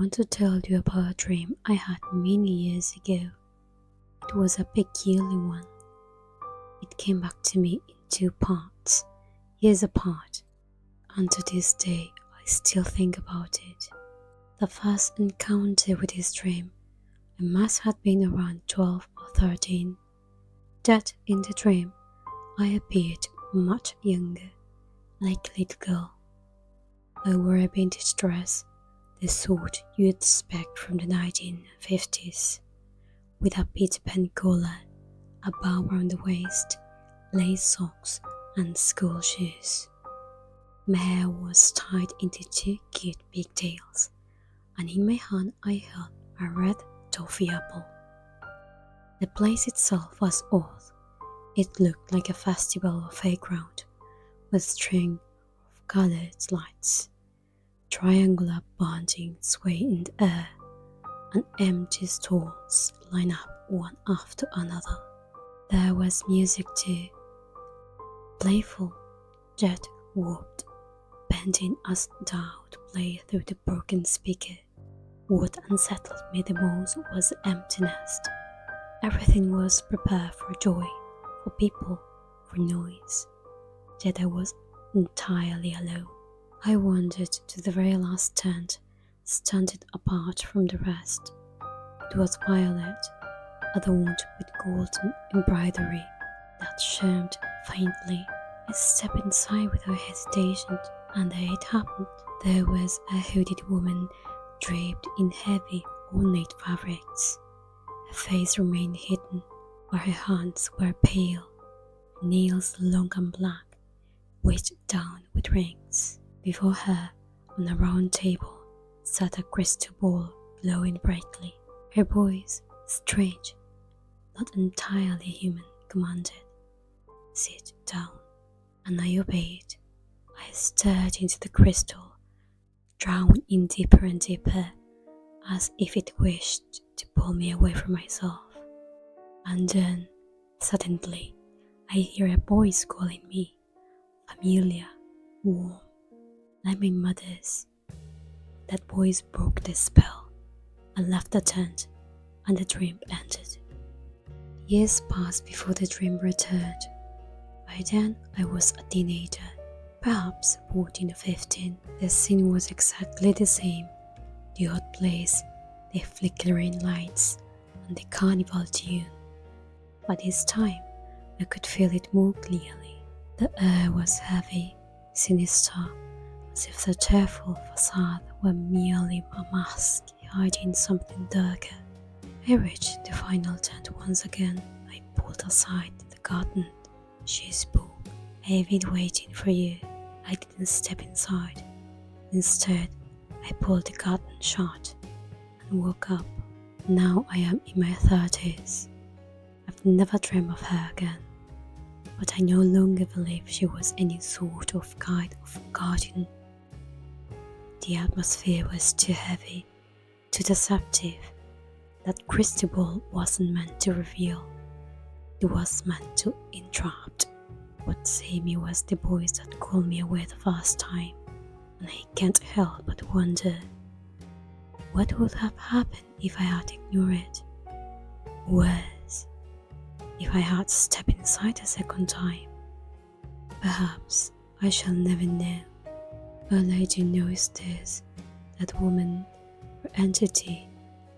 want to tell you about a dream I had many years ago. It was a peculiar one. It came back to me in two parts, years apart, and to this day I still think about it. The first encounter with this dream, I must have been around 12 or 13. That in the dream, I appeared much younger, like a little girl. I wore a vintage dress, the sort you'd expect from the 1950s, with a Peter Pan collar, a bow around the waist, lace socks, and school shoes. My hair was tied into two cute pigtails, and in my hand I held a red toffee apple. The place itself was odd. It looked like a festival or fairground, with string of colored lights, triangular bunting swaying in the air, and empty stalls lined up one after another. There was music too, playful, jet warped, bending as doubt played through the broken speaker. What unsettled me the most was the emptiness. Everything was prepared for joy, for people, for noise. Yet I was entirely alone. I wandered to the very last tent, standing apart from the rest. It was violet, adorned with golden embroidery that shone faintly. I stepped inside without hesitation, and there it happened. There was a hooded woman draped in heavy, ornate fabrics. Her face remained hidden, but her hands were pale, nails long and black, weighed down with rings. Before her, on a round table, sat a crystal ball glowing brightly. Her voice, strange, not entirely human, commanded, "Sit down." And I obeyed. I stared into the crystal, drawn in deeper and deeper, as if it wished to pull me away from myself. And then, suddenly, I hear a voice calling me, familiar, warm, like my mother's. That voice broke the spell. I left the tent, and the dream ended. Years passed before the dream returned. By then, I was a teenager, perhaps 14 or 15. The scene was exactly the same. The odd place, the flickering lights, and the carnival tune. But this time, I could feel it more clearly. The air was heavy, sinister, as if the cheerful facade were merely a mask hiding something darker. I reached the final tent once again. I pulled aside the curtain. She spoke. "I have been waiting for you." I didn't step inside. Instead, I pulled the curtain shut and woke up. Now I am in my 30s. I've never dreamed of her again, but I no longer believe she was any sort of guide or guardian. The atmosphere was too heavy, too deceptive. That crystal ball wasn't meant to reveal. It was meant to entrap. What saved me was the voice that called me away the first time, and I can't help but wonder, what would have happened if I had ignored it? Worse, if I had stepped inside a second time. Perhaps I shall never know. All I do know is this, that woman or entity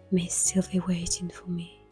may still be waiting for me.